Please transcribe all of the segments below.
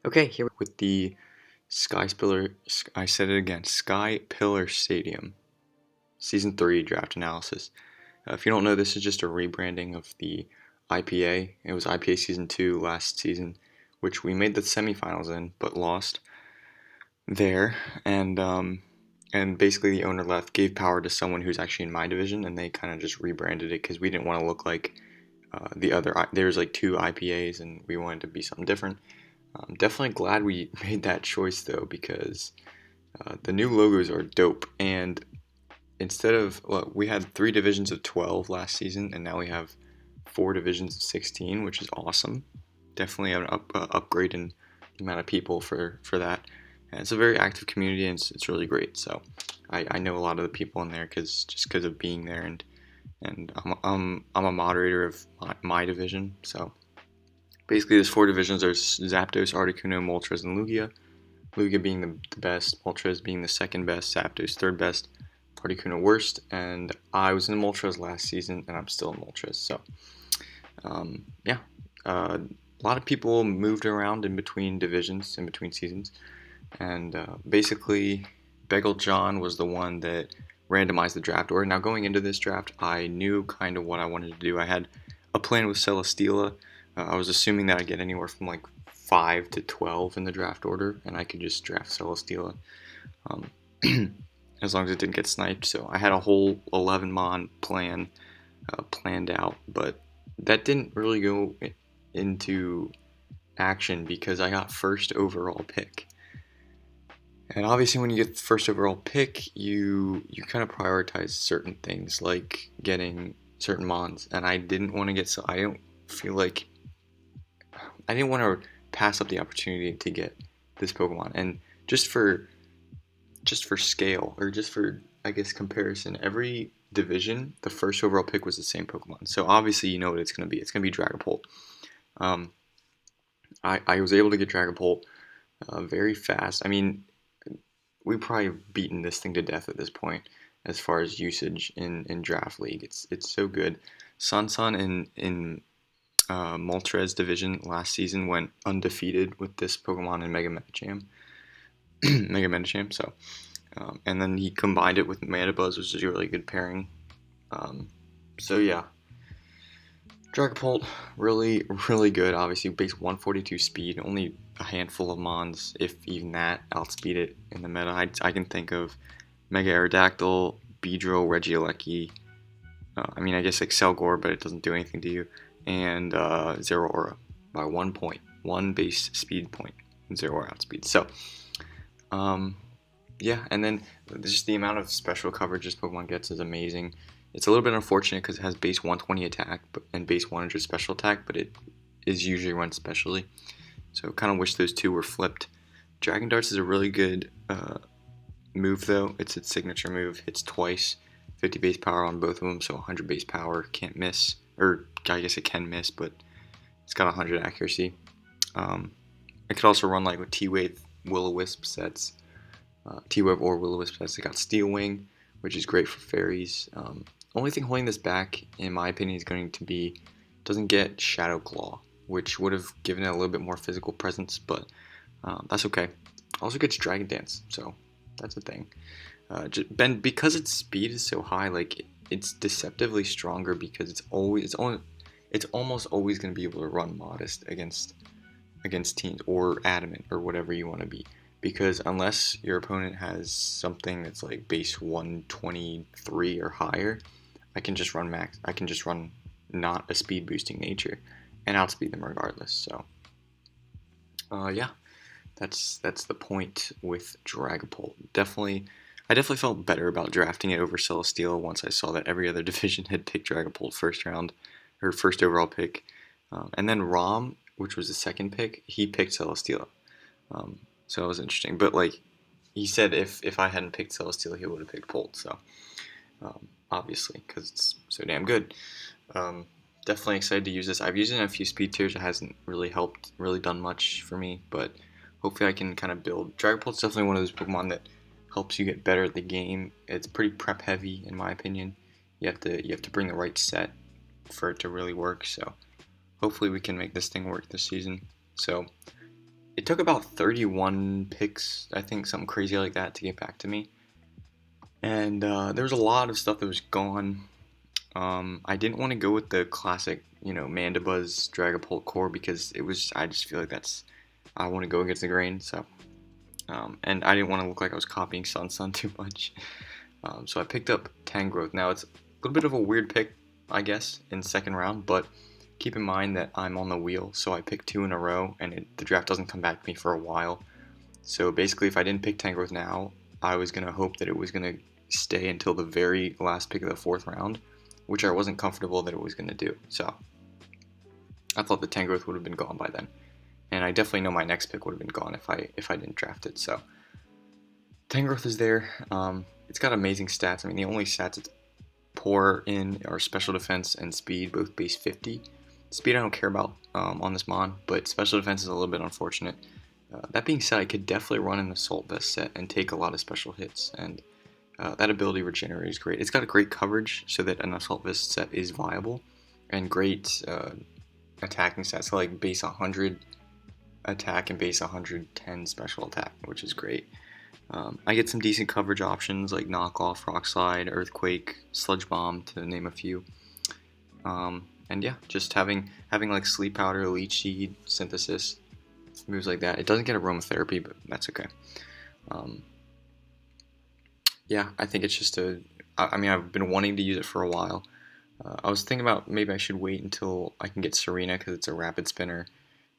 Okay, here with the Sky Pillar, I said it again, Sky Pillar Stadium, Season 3 draft analysis. If you don't know, this is just a rebranding of the IPA. It was IPA Season 2 last season, which we made the semifinals in, but lost there. And basically the owner left, gave power to someone who's actually in my division, and they kind of just rebranded it because we didn't want to look like the other. There's like two IPAs, and we wanted to be something different. I'm definitely glad we made that choice though, because the new logos are dope. And instead of, well, we had 3 divisions of 12 last season, and now we have 4 divisions of 16, which is awesome. Definitely an upgrade in the amount of people for that. And it's a very active community, and it's really great. So I know a lot of the people in there because of being there, and I'm a moderator of my division. So basically, there's 4 divisions. There's Zapdos, Articuno, Moltres, and Lugia. Lugia being the best, Moltres being the second best, Zapdos third best, Articuno worst, and I was in Moltres last season, and I'm still in Moltres. So, yeah, a lot of people moved around in between divisions, in between seasons, and basically, Bagel John was the one that randomized the draft order. Now, going into this draft, I knew kind of what I wanted to do. I had a plan with Celesteela. I was assuming that I'd get anywhere from like 5 to 12 in the draft order, and I could just draft Celesteela um, as long as it didn't get sniped. So I had a whole 11 mon plan planned out, but that didn't really go into action because I got first overall pick. And obviously, when you get the first overall pick, you kind of prioritize certain things like getting certain mons, and I didn't want to get so I don't feel like I didn't want to pass up the opportunity to get this Pokemon. And just for scale, or just for, I guess, comparison, every division, the first overall pick was the same Pokemon. So obviously, you know what it's going to be. It's going to be Dragapult. Um, I was able to get Dragapult very fast. I mean, we probably beaten this thing to death at this point as far as usage in Draft League. It's so good. Sun in Moltres division last season went undefeated with this Pokemon in Mega Medicham. Mega Medicham. So, and then he combined it with Manabuzz, which is a really good pairing. So yeah, Dragapult really really good. Obviously, base 142 speed. Only a handful of mons, if even that, outspeed it in the meta. I can think of Mega Aerodactyl, Beedrill, Regieleki. I mean, I guess like Selgor, but it doesn't do anything to you. And Zero Aura by 1 point, 1 base speed point, Zero Aura outspeed. So, yeah, and then just the amount of special coverage this Pokemon gets is amazing. It's a little bit unfortunate because it has base 120 attack and base 100 special attack, but it is usually run specially. So kind of wish those two were flipped. Dragon Darts is a really good move though. It's its signature move. Hits twice, 50 base power on both of them, so 100 base power, can't miss. Or I guess it can miss, but it's got 100 accuracy. It could also run like with T-Wave Will-O-Wisp sets. T-Wave or Will-O-Wisp sets. It got Steel Wing, which is great for fairies. Only thing holding this back, in my opinion, is going to be doesn't get Shadow Claw, which would have given it a little bit more physical presence, but that's okay. Also gets Dragon Dance, so that's a thing. Because its speed is so high, like it's deceptively stronger because it's almost always going to be able to run Modest against teams or Adamant or whatever you want to be. Because unless your opponent has something that's like base 123 or higher, I can just run max. I can just run not a speed boosting nature and outspeed them regardless. So, yeah, that's the point with Dragapult. I definitely felt better about drafting it over Celesteela once I saw that every other division had picked Dragapult first round or first overall pick, and then Rom, which was the second pick, he picked Celesteela. So it was interesting, but like he said, if I hadn't picked Celesteela, he would have picked Bolt. So obviously, because it's so damn good. Definitely excited to use this. I've used it in a few speed tiers. It hasn't really done much for me, but hopefully I can kind of build. Dragapult's definitely one of those Pokemon that helps you get better at the game. It's pretty prep heavy, in my opinion. You have to bring the right set for it to really work. So hopefully we can make this thing work this season. So it took about 31 picks, I think, something crazy like that, to get back to me. And there was a lot of stuff that was gone. I didn't want to go with the classic, Mandibuzz Dragapult core because I just feel like I want to go against the grain. So, and I didn't want to look like I was copying Sun too much. So I picked up Tangrowth. Now it's a little bit of a weird pick, I guess, in second round, but keep in mind that I'm on the wheel, so I picked 2 in a row, and the draft doesn't come back to me for a while. So basically, if I didn't pick Tangrowth now, I was going to hope that it was going to stay until the very last pick of the 4th round, which I wasn't comfortable that it was going to do. So I thought the Tangrowth would have been gone by then. And I definitely know my next pick would have been gone if I didn't draft it. So Tangrowth is there. It's got amazing stats. I mean, the only stats it's poor in are special defense and speed, both base 50. Speed I don't care about on this mon, but special defense is a little bit unfortunate. That being said, I could definitely run an Assault Vest set and take a lot of special hits, and that ability regenerate is great. It's got a great coverage so that an Assault Vest set is viable, and great attacking stats, so like base 100 attack and base 110 special attack, which is great. I get some decent coverage options like Knockoff, Rock Slide, Earthquake, Sludge Bomb, to name a few. And yeah, just having like Sleep Powder, Leech Seed, Synthesis, moves like that. It doesn't get Aromatherapy, but that's okay. Yeah, I think it's just I mean, I've been wanting to use it for a while. I was thinking about maybe I should wait until I can get Serena because it's a rapid spinner.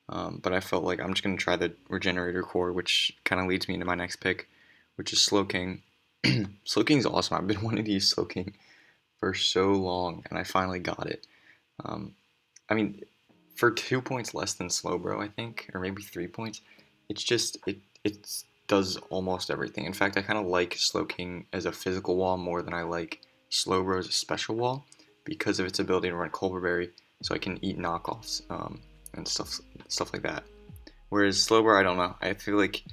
But I felt like I'm just going to try the Regenerator core, which kind of leads me into my next pick, which is Slowking. Slowking is awesome. I've been wanting to use Slowking for so long, and I finally got it. I mean, for 2 points less than Slowbro, I think, or maybe 3 points, it does almost everything. In fact, I kind of like Slowking as a physical wall more than I like Slowbro as a special wall because of its ability to run Culver Berry, so I can eat knockoffs and stuff like that. Whereas Slowbro, I don't know. I feel like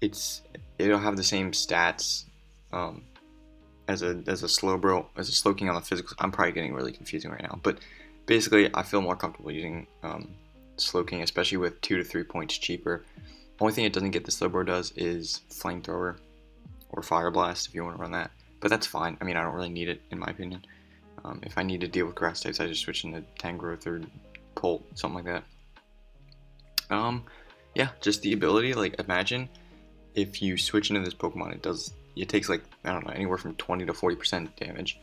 it'll have the same stats as a Slowking on the physical. I'm probably getting really confusing right now, but basically, I feel more comfortable using Slowking, especially with 2 to 3 points cheaper. Only thing it doesn't get the Slowbro does is Flamethrower or Fire Blast if you want to run that, but that's fine. I mean, I don't really need it in my opinion. If I need to deal with grass types, I just switch into Tangrowth or Colt, something like that. Yeah, just the ability. Like, imagine if you switch into this Pokemon, it takes like, I don't know, anywhere from 20 to 40% damage,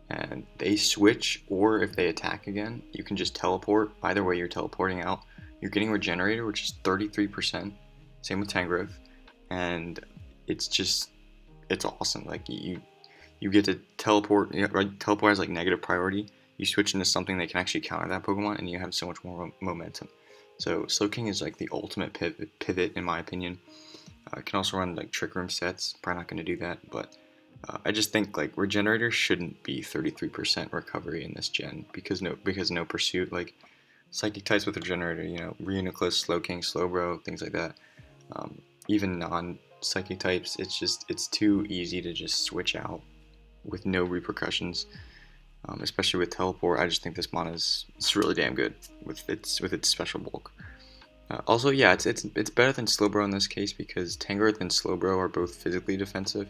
and they switch, or if they attack again, you can just teleport. Either way, you're teleporting out. You're getting Regenerator, which is 33%. Same with Tangrowth, and it's awesome. Like you get to teleport. Teleport has like negative priority. You switch into something that can actually counter that Pokemon, and you have so much more momentum. So Slowking is like the ultimate pivot in my opinion. I can also run like Trick Room sets. Probably not going to do that, but I just think like Regenerator shouldn't be 33% recovery in this gen because no pursuit. Like Psychic types with Regenerator, Reuniclus, Slowking, Slowbro, things like that. Even non-Psychic types, it's too easy to just switch out with no repercussions. Especially with Teleport, I just think this mon it's really damn good with its special bulk. Also, yeah, it's better than Slowbro in this case because Tangrowth and Slowbro are both physically defensive.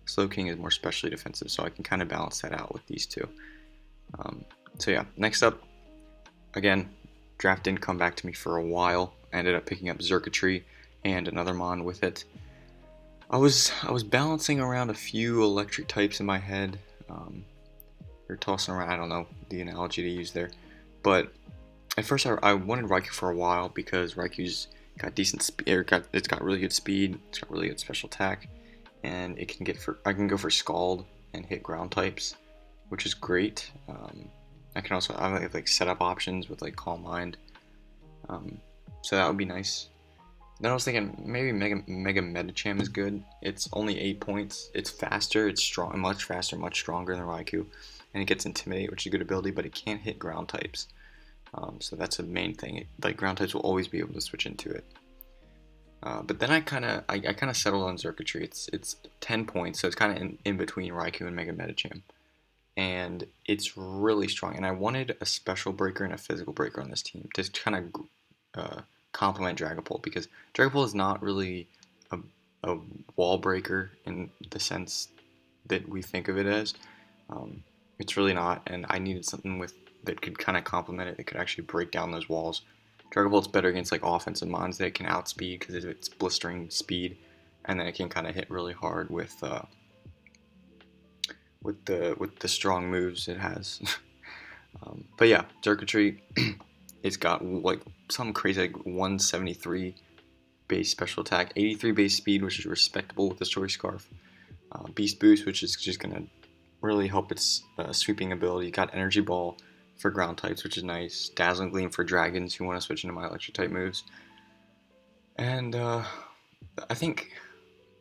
Slowking is more specially defensive, so I can kind of balance that out with these two. So yeah, next up, again, draft didn't come back to me for a while. I ended up picking up Xurkitree and another mon with it. I was balancing around a few electric types in my head. Or tossing around, I don't know the analogy to use there, but at first I wanted Raikou for a while because Raikou's got decent speed. It's got really good speed. It's got really good special attack, and I can go for Scald and hit ground types, which is great. I have like setup options with like Calm Mind, so that would be nice. Then I was thinking maybe Mega Medicham is good. It's only 8 points. It's faster. It's strong, much faster, much stronger than Raikou, and it gets Intimidate, which is a good ability, but it can't hit ground types. So that's the main thing. Like ground types will always be able to switch into it. But then I kind of settled on Xurkitree. It's 10 points, so it's kind of in between Raikou and Mega Medicham, and it's really strong. And I wanted a special breaker and a physical breaker on this team to kind of complement Dragapult, because Dragapult is not really a, a wall breaker in the sense that we think of it as. Um, it's really not, and I needed something with that could kind of complement it, that could actually break down those walls. Dragapult's better against like offensive mons that it can outspeed because of its blistering speed, and then it can kind of hit really hard with the strong moves it has. But yeah, Circuitry, it's got like some crazy like 173 base special attack, 83 base speed, which is respectable with the Story Scarf. Beast Boost, which is just gonna really help its sweeping ability. Got Energy Ball for ground types, which is nice. Dazzling Gleam for dragons who want to switch into my electric type moves. And I think,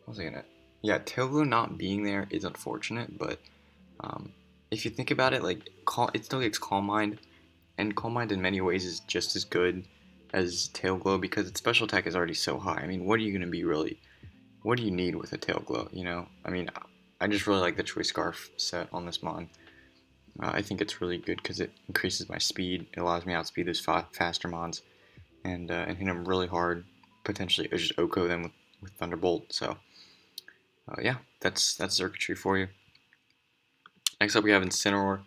what was I gonna? Yeah, Tail Glow not being there is unfortunate, but if you think about it, like it still gets Calm Mind, and Calm Mind in many ways is just as good as Tail Glow because its special attack is already so high. I mean, what are you gonna be really? What do you need with a Tail Glow? You know, I mean, I just really like the Choice Scarf set on this mon. I think it's really good because it increases my speed. It allows me to outspeed those faster mons and hit them really hard. Potentially, or just Oko them with Thunderbolt. So yeah, that's Circuitry for you. Next up, we have Incineroar.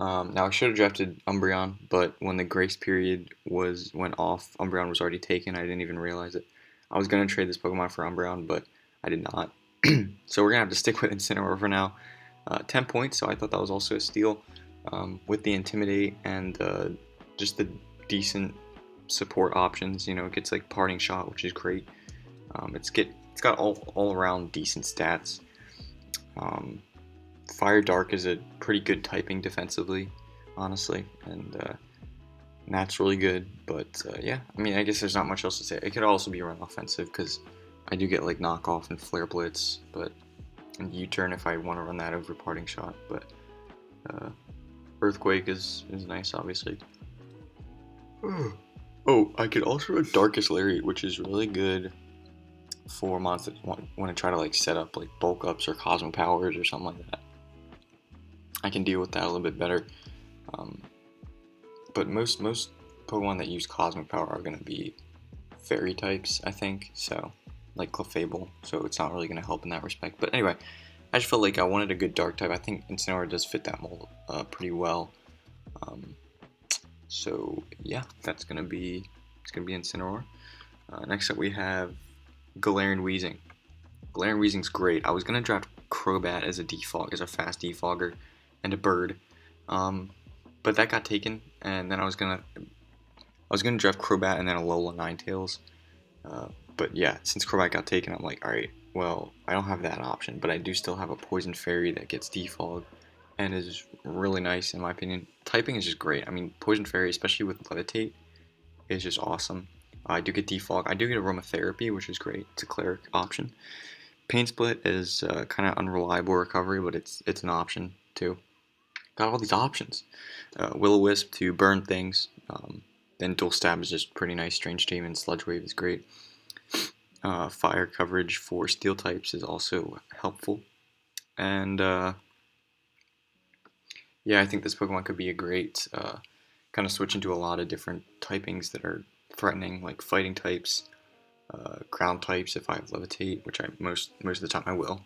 Now I should have drafted Umbreon, but when the grace period went off, Umbreon was already taken. I didn't even realize it. I was gonna trade this Pokemon for Umbreon, but I did not. So we're gonna have to stick with Incineroar for now. 10 points, so I thought that was also a steal. With the Intimidate and just the decent support options, you know, it gets like Parting Shot, which is great. It's got all around decent stats. Fire Dark is a pretty good typing defensively, honestly, and that's really good. But yeah, I mean, I guess there's not much else to say. It could also be run offensive because I do get like Knockoff and Flare Blitz, but and U-turn if I want to run that over Parting Shot. But Earthquake is nice, obviously. Oh, I could also run Darkest Lariat, which is really good for monsters that want to try to like set up like bulk ups or Cosmo Powers or something like that. I can deal with that a little bit better. But most Pokemon that use Cosmic Power are going to be Fairy types, I think. So, like Clefable. So it's not really going to help in that respect. But anyway, I just felt like I wanted a good Dark type. I think Incineroar does fit that mold pretty well. So yeah, it's gonna be Incineroar. Next up we have Galarian Weezing. Galarian Weezing's great. I was gonna draft Crobat as a fast defogger, and a bird, but that got taken. And then I was gonna draft Crobat and then a Alola Ninetales. But yeah, since Crobat got taken, I'm like, all right, well, I don't have that option, but I do still have a Poison Fairy that gets defog and is really nice in my opinion. Typing is just great. I mean, Poison Fairy, especially with Levitate, is just awesome. I do get defog. I do get Aromatherapy, which is great. It's a cleric option. Pain Split is kind of unreliable recovery, but it's an option too. Got all these options. Will-O-Wisp to burn things. Then Dual Stab is just pretty nice. Strange Demon, Sludge Wave is great. Fire coverage for Steel types is also helpful. And yeah, I think this Pokemon could be a great kind of switch into a lot of different typings that are threatening, like fighting types, ground types if I have Levitate, which I most of the time I will.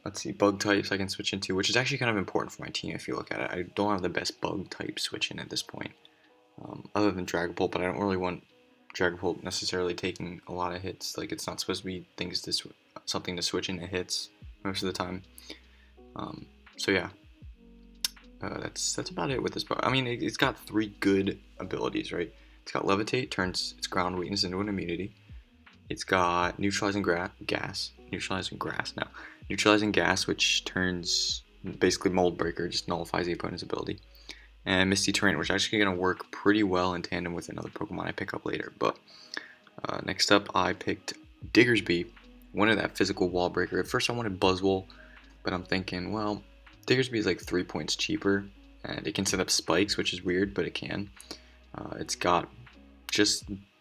Let's see, bug types I can switch into, which is actually kind of important for my team if you look at it. I don't have the best bug type switch in at this point, other than Dragapult, but I don't really want Dragapult necessarily taking a lot of hits. Like, it's not supposed to be something to switch into hits most of the time. So yeah, that's about it with this Pokemon. I mean, it's got 3 good abilities, right? It's got Levitate, turns its ground weakness into an immunity. It's got Neutralizing Gas, which turns basically Mold Breaker, just nullifies the opponent's ability. And Misty Terrain, which is actually going to work pretty well in tandem with another Pokemon I pick up later. But next up, I picked Diggersby, one of that physical wall breaker. At first I wanted Buzzwole, but I'm thinking, well, Diggersby is like 3 points cheaper, and it can set up spikes, which is weird, but it can. It's got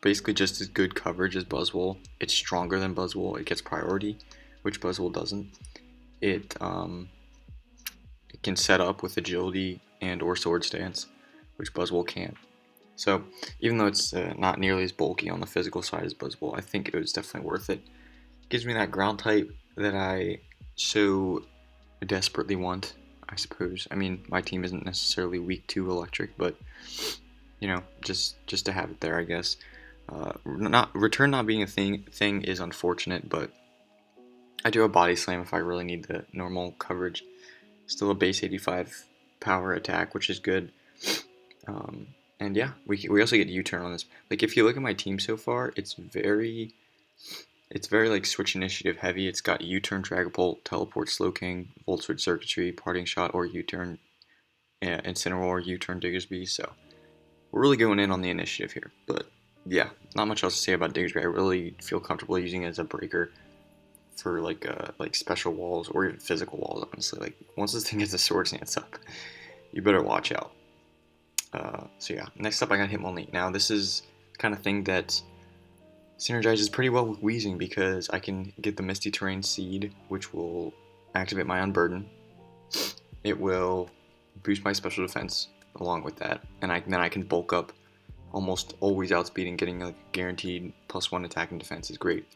basically just as good coverage as Buzzwole. It's stronger than Buzzwole. It gets priority, which Buzzwole doesn't. It can set up with agility and or sword stance, which Buzzwole can't. So even though it's not nearly as bulky on the physical side as Buzzball, I think it was definitely worth it. Gives me that ground type that I so desperately want, I suppose. I mean, my team isn't necessarily weak to electric, but just to have it there, I guess. Not return not being a thing is unfortunate, but I do a body slam if I really need the normal coverage. Still a base 85 power attack, which is good. And yeah, we also get U-turn on this. Like if you look at my team so far, it's very like switch initiative heavy. It's got U-turn, Dragapult, Teleport, Slowking, Volt Switch Circuitry, Parting Shot, or U-turn, Incineroar, U-turn, Diggersby. So we're really going in on the initiative here. But yeah, not much else to say about Diggersby. I really feel comfortable using it as a breaker for like special walls or even physical walls. Honestly, like once this thing gets a Sword Stance up, you better watch out. So yeah, next up I got Hitmonlee. Now this is the kind of thing that synergizes pretty well with Weezing because I can get the Misty Terrain Seed, which will activate my Unburden. It will boost my special defense along with that, and then I can bulk up, almost always outspeeding, getting a guaranteed +1 attack and defense is great.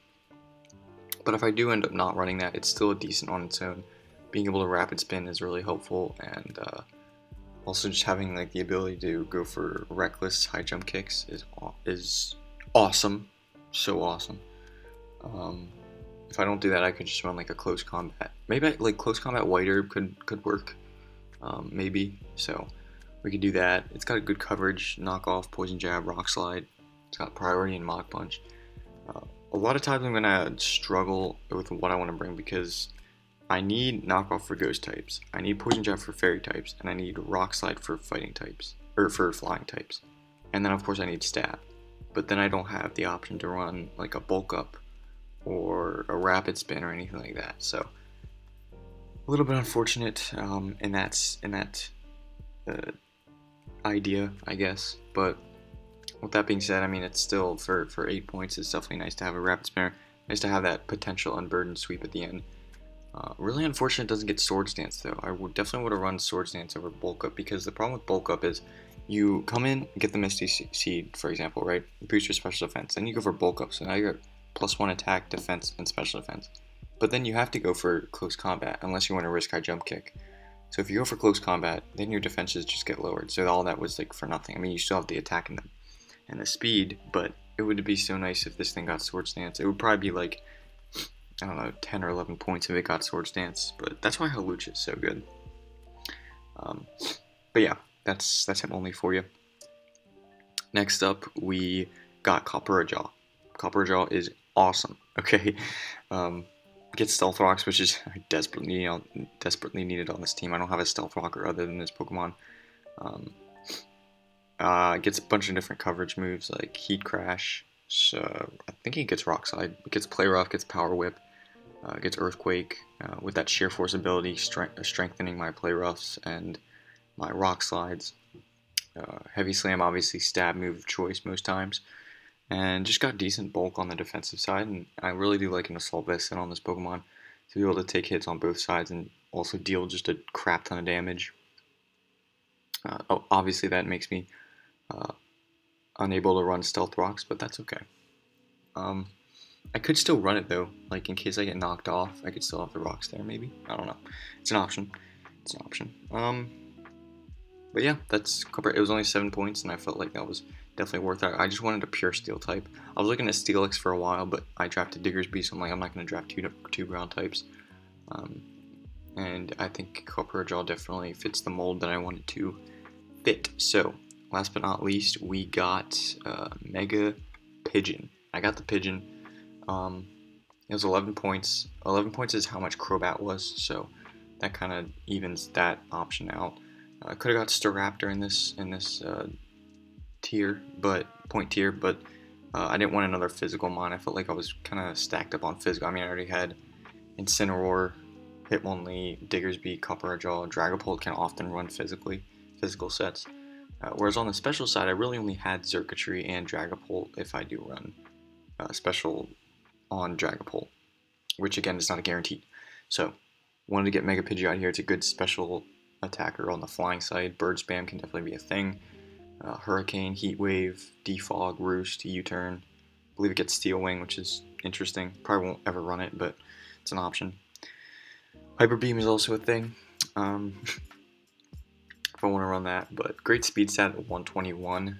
But if I do end up not running that, it's still decent on its own. Being able to rapid spin is really helpful, and also just having like the ability to go for reckless high jump kicks is awesome, so awesome. If I don't do that, I could just run like a close combat. Maybe like close combat White Herb could work, maybe. So we could do that. It's got a good coverage, knockoff, poison jab, rock slide. It's got priority and Mach Punch. A lot of times I'm gonna struggle with what I want to bring because I need knockoff for ghost types, I need poison jab for fairy types, and I need rock slide for fighting types, or for flying types. And then of course I need stab. But then I don't have the option to run like a bulk up or a rapid spin or anything like that. So a little bit unfortunate in that idea, I guess. But with that being said, I mean, it's still for 8 points. It's definitely nice to have a rapid spinner. Nice to have that potential unburdened sweep at the end. Really unfortunate it doesn't get Sword Stance though. I definitely would have run Sword Stance over Bulk Up because the problem with Bulk Up is you come in, get the Misty Seed, for example, right? Boost your special defense. Then you go for Bulk Up, so now you're +1 attack, defense, and special defense. But then you have to go for close combat unless you want to risk high jump kick. So if you go for close combat, then your defenses just get lowered. So all that was like for nothing. I mean, you still have the attack and the speed, but it would be so nice if this thing got Sword Stance. It would probably be like, I don't know, 10 or 11 points if it got Sword Stance, but that's why Hawlucha is so good. But yeah, that's Hitmonlee for you. Next up, we got Copperajah. Copperajah is awesome, okay? Gets Stealth Rocks, which is desperately needed on this team. I don't have a Stealth Rocker other than this Pokemon. Gets a bunch of different coverage moves like Heat Crash. So I think he gets Rock Slide. Gets Play Rough, gets Power Whip, gets Earthquake with that Sheer Force ability, strengthening my Play Roughs and my Rock Slides. Heavy Slam, obviously stab move of choice most times. And just got decent bulk on the defensive side, and I really do like an Assault Vest on this Pokemon to be able to take hits on both sides and also deal just a crap ton of damage. Obviously that makes me unable to run Stealth Rocks, but that's okay. I could still run it though, like in case I get knocked off, I could still have the rocks there maybe. I don't know. It's an option. But yeah, it was only 7 points, and I felt like that was definitely worth it. I just wanted a pure Steel type. I was looking at Steelix for a while, but I drafted Diggersby, so I'm like, I'm not going to draft two ground types. And I think Copperajah definitely fits the mold that I wanted to fit. So, last but not least, we got Mega Pigeon. I got the Pigeon. It was 11 points. 11 points is how much Crobat was, so that kind of evens that option out. I could have got Staraptor in this point tier, but I didn't want another physical mon. I felt like I was kind of stacked up on physical. I mean, I already had Incineroar, Hitmonlee, Diggersby, Copperajah. Dragapult can often run physical sets. Whereas on the special side, I really only had Circuitry and Dragapult if I do run special on Dragapult, which again is not a guarantee. So, wanted to get Mega Pidgey out here. It's a good special attacker on the flying side. Bird spam can definitely be a thing. Hurricane, Heat Wave, Defog, Roost, U-Turn. I believe it gets Steel Wing, which is interesting. Probably won't ever run it, but it's an option. Hyper Beam is also a thing. If I want to run that, but great speed stat at 121.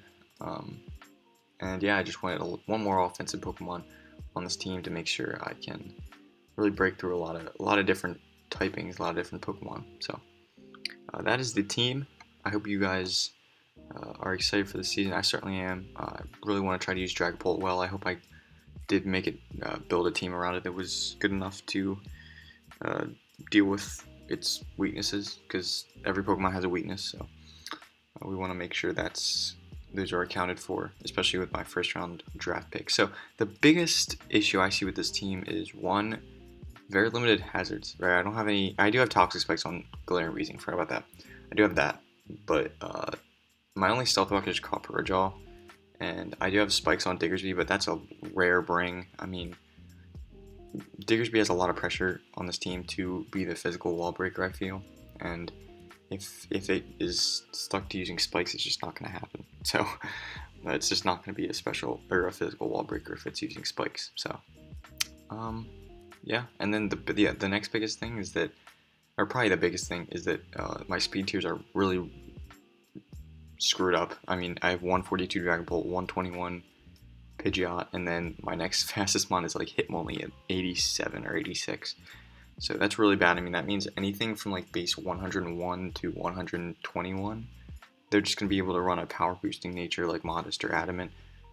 And yeah, I just wanted one more offensive Pokemon on this team to make sure I can really break through a lot of different typings, a lot of different Pokemon. So that is the team. I hope you guys are excited for the season. I certainly am. I really want to try to use Dragapult well. I hope I did make it build a team around it that was good enough to deal with its weaknesses, because every Pokemon has a weakness. So we want to make sure those are accounted for, especially with my first round draft pick. So the biggest issue I see with this team is, one, very limited hazards. Right, I don't have any. I do have Toxic Spikes on Galarian Weezing. Forgot about that. I do have that, but my only Stealth Rock is Copper Jaw, and I do have Spikes on Diggersby, but that's a rare bring. I mean, Diggersby has a lot of pressure on this team to be the physical wall breaker, I feel, and if it is stuck to using Spikes, it's just not going to happen. So it's just not going to be a special or a physical wall breaker if it's using Spikes. So yeah, and then the next biggest thing is that, or probably the biggest thing is that my speed tiers are really screwed up. I mean, I have 142 Dragapult, 121 Pidgeot, and then my next fastest mon is like Hitmonlee at 87 or 86. So that's really bad. I mean, that means anything from like base 101 to 121, they're just going to be able to run a power boosting nature like Modest or Adamant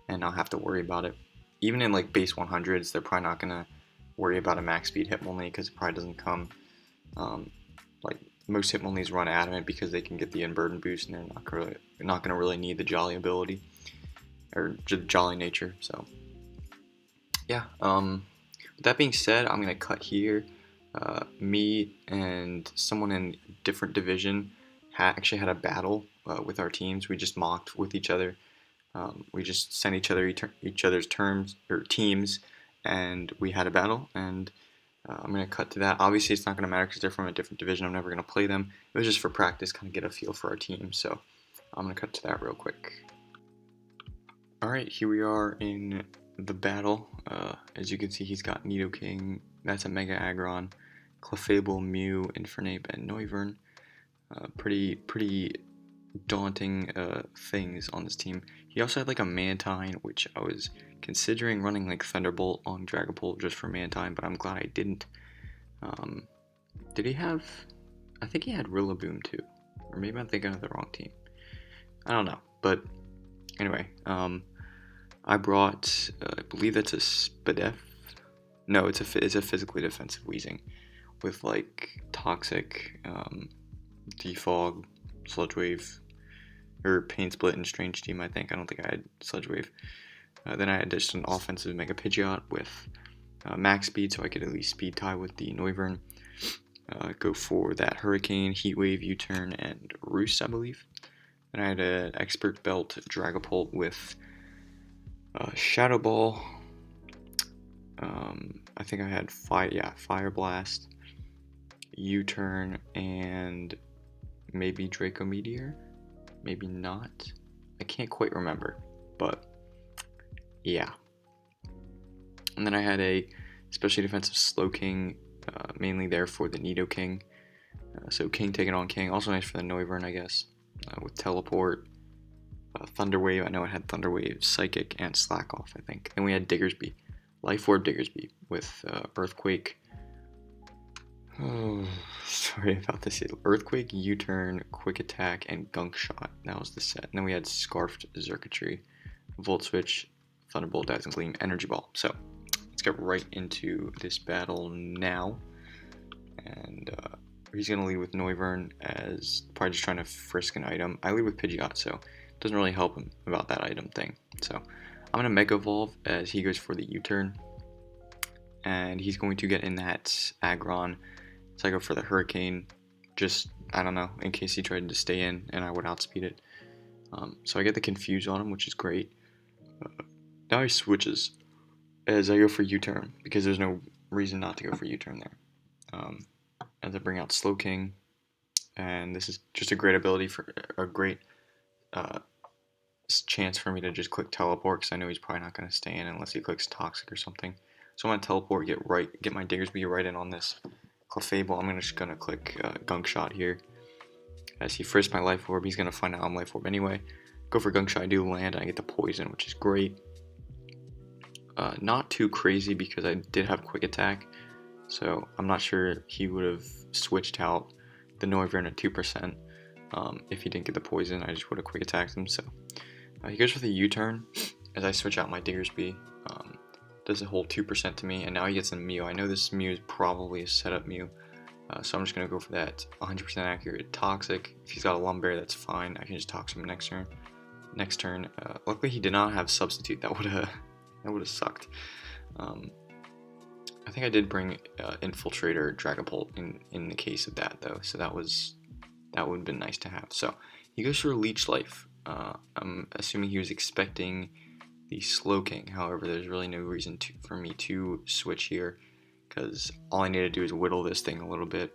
and not have to worry about it. Even in like base 100s, they're probably not going to worry about a max speed Hitmonlee because it probably doesn't come. Like most Hitmonlees run Adamant because they can get the Unburden boost, and they're not going to really need the Jolly ability or Jolly nature. So yeah. With that being said, I'm going to cut here. Me and someone in a different division actually had a battle with our teams. We just mocked with each other. We just sent each other's terms or teams, and we had a battle. And I'm going to cut to that. Obviously, it's not going to matter because they're from a different division. I'm never going to play them. It was just for practice, kind of get a feel for our team. So I'm going to cut to that real quick. All right, here we are in the battle. As you can see, he's got Nidoking. That's a Mega Aggron, Clefable, Mew, Infernape, and Noivern. Pretty daunting things on this team. He also had like a Mantine, which I was considering running like Thunderbolt on Dragapult just for Mantine, but I'm glad I didn't. Did he have? I think he had Rillaboom too, or maybe I'm thinking of the wrong team. I don't know, but anyway, I brought. I believe that's a Spadef. No, it's a physically defensive Weezing with like Toxic, Defog, Sludge Wave, or Pain Split and Strange Team. I don't think I had Sludge Wave. Then I had just an offensive Mega Pidgeot with max speed, so I could at least speed tie with the Noivern. Go for that Hurricane, Heat Wave, U-Turn, and Roost, I believe. Then I had an Expert Belt Dragapult with Shadow Ball. I think I had Fire Blast, U-Turn, and maybe Draco Meteor. Maybe not. I can't quite remember, but yeah. And then I had a specially defensive Slowking, mainly there for the Nidoking. So King taking on King, also nice for the Noivern, I guess, with Teleport, Thunder Wave. I know it had Thunder Wave, Psychic, and Slack Off, I think. And we had Diggersby, Life Orb Diggersby with Earthquake. Oh, sorry about this. Earthquake, U-Turn, Quick Attack, and Gunk Shot. That was the set. And then we had Scarfed Xurkitree, Volt Switch, Thunderbolt, Dazzling Gleam, Energy Ball. So let's get right into this battle now. And he's going to lead with Noivern as probably just trying to frisk an item. I lead with Pidgeot, so it doesn't really help him about that item thing. So I'm going to Mega Evolve as he goes for the U-Turn. And he's going to get in that Aggron. So I go for the Hurricane, just, I don't know, in case he tried to stay in and I would outspeed it. So I get the Confuse on him, which is great. Now he switches as I go for U-Turn, because there's no reason not to go for U-Turn there. As I bring out Slowking, and this is just a great ability for a great chance for me to just click teleport because I know he's probably not going to stay in unless he clicks toxic or something. So I'm going to teleport, get my Diggersby right in on this Clefable. I'm just going to click Gunk Shot here. As he frisked my Life Orb, he's going to find out I'm Life Orb anyway. Go for Gunk Shot, I do land, and I get the poison, which is great. Not too crazy because I did have Quick Attack, so I'm not sure he would have switched out the Noivern at 2%. If he didn't get the poison, I just would have Quick Attacked him. So he goes for the U-turn as I switch out my Diggersby. Does a whole 2% to me, and now he gets a Mew. I know this Mew is probably a setup Mew, so I'm just going to go for that 100% accurate Toxic. If he's got a Lumberry, that's fine. I can just Toxic him next turn. Luckily, he did not have Substitute. That would have sucked. I think I did bring Infiltrator Dragapult in the case of that, though, so that would have been nice to have. So he goes for a Leech Life. I'm assuming he was expecting the Slowking. However, there's really no reason for me to switch here because all I need to do is whittle this thing a little bit.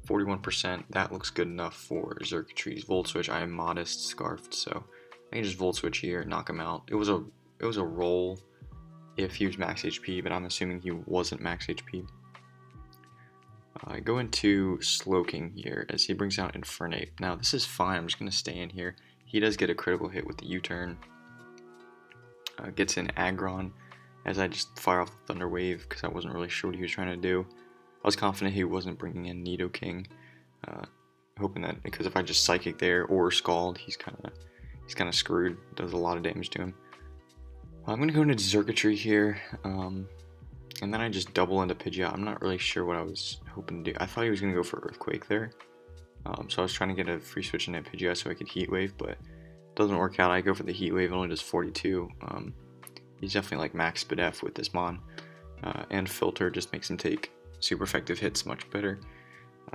41%, that looks good enough for Xurkitree's Volt Switch. I am Modest Scarfed, so I can just Volt Switch here, knock him out. It was a roll if he was max HP, but I'm assuming he wasn't max HP. I go into Slowking here as he brings out Infernape. Now this is fine, I'm just going to stay in here. He does get a critical hit with the U-turn. Gets in Aggron as I just fire off the Thunder Wave because I wasn't really sure what he was trying to do. I was confident he wasn't bringing in Nidoking, hoping that because if I just Psychic there or Scald, he's kind of screwed. Does a lot of damage to him. I'm going to go into Xurkitree here, and then I just double into Pidgeot. I'm not really sure what I was hoping to do. I thought he was going to go for Earthquake there, so I was trying to get a free switch into Pidgeot so I could Heat Wave, but doesn't work out. I go for the Heat Wave, it only does 42. He's definitely like max Speed F with this Mon, and Filter just makes him take super effective hits much better.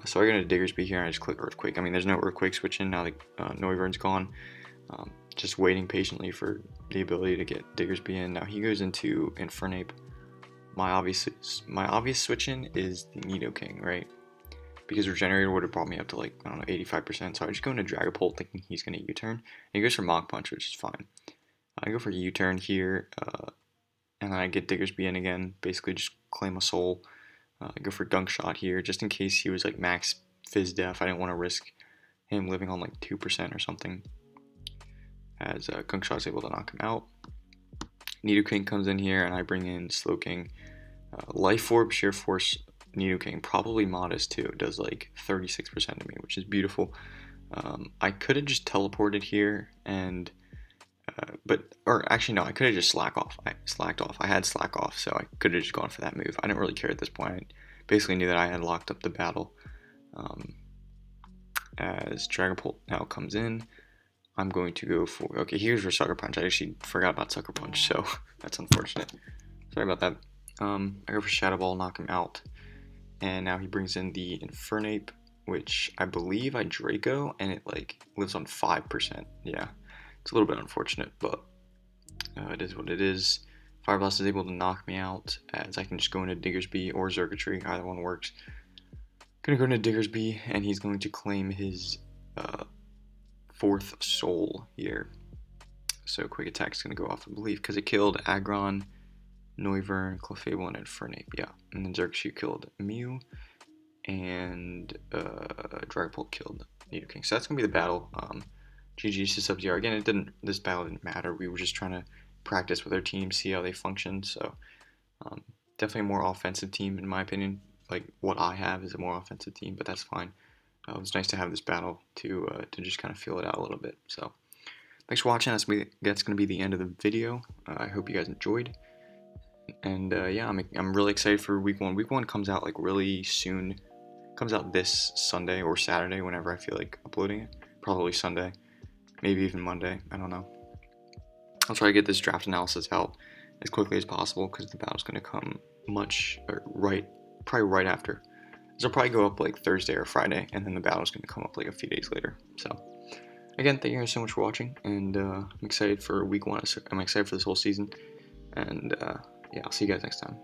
So I go into Diggersby here and I just click Earthquake. I mean, there's no Earthquake switching now that Noivern's gone. Just waiting patiently for the ability to get Diggersby in. Now he goes into Infernape. My obvious switch in is the Nidoking, right? Because Regenerator would have brought me up to like, I don't know, 85%. So I just go into Dragapult thinking he's going to U-turn. And he goes for Mach Punch, which is fine. I go for U-turn here, and then I get Diggersby in again. Basically just claim a soul. I go for Gunk Shot here, just in case he was like max Fizz Def. I didn't want to risk him living on like 2% or something. As Gunk Shot is able to knock him out. Nidoking comes in here, and I bring in Slowking. Life Orb, Sheer Force, Nidoking, probably Modest too. It does like 36% to me, which is beautiful. I could have just teleported here, and actually no, I could have just slacked off. I had Slack Off, so I could have just gone for that move. I didn't really care at this point. I basically knew that I had locked up the battle. As Dragapult now comes in, I'm going to go for, okay, here's your Sucker Punch. I actually forgot about Sucker Punch, so that's unfortunate. Sorry about that. I go for Shadow Ball, knock him out. And now he brings in the Infernape, which I believe I Draco, and it like lives on 5%. Yeah, it's a little bit unfortunate, but it is what it is. Fire Blast is able to knock me out, as I can just go into Diggersby or Xurkitree, either one works. Gonna go into Diggersby, and he's going to claim his 4th soul here. So Quick Attack is going to go off, I believe, because it killed Aggron, Noivern, Clefable, and Infernape. Yeah, and then Xurkitree killed Mew, and Dragapult killed Nidoking. So that's going to be the battle. GG's to Sub-Zero. Again, this battle didn't matter. We were just trying to practice with our team, see how they functioned. So definitely a more offensive team, in my opinion. Like, what I have is a more offensive team, but that's fine. It was nice to have this battle to just kind of feel it out a little bit. So thanks for watching. That's going to be the end of the video. I hope you guys enjoyed. And yeah, I'm really excited for week 1. Week 1 comes out like really soon. Comes out this Sunday or Saturday, whenever I feel like uploading it. Probably Sunday, maybe even Monday. I don't know. I'll try to get this draft analysis out as quickly as possible because the battle's going to come probably right after. So I'll probably go up like Thursday or Friday, and then the battle's going to come up like a few days later. So again, thank you guys so much for watching, and I'm excited for week 1. I'm excited for this whole season, and yeah, I'll see you guys next time.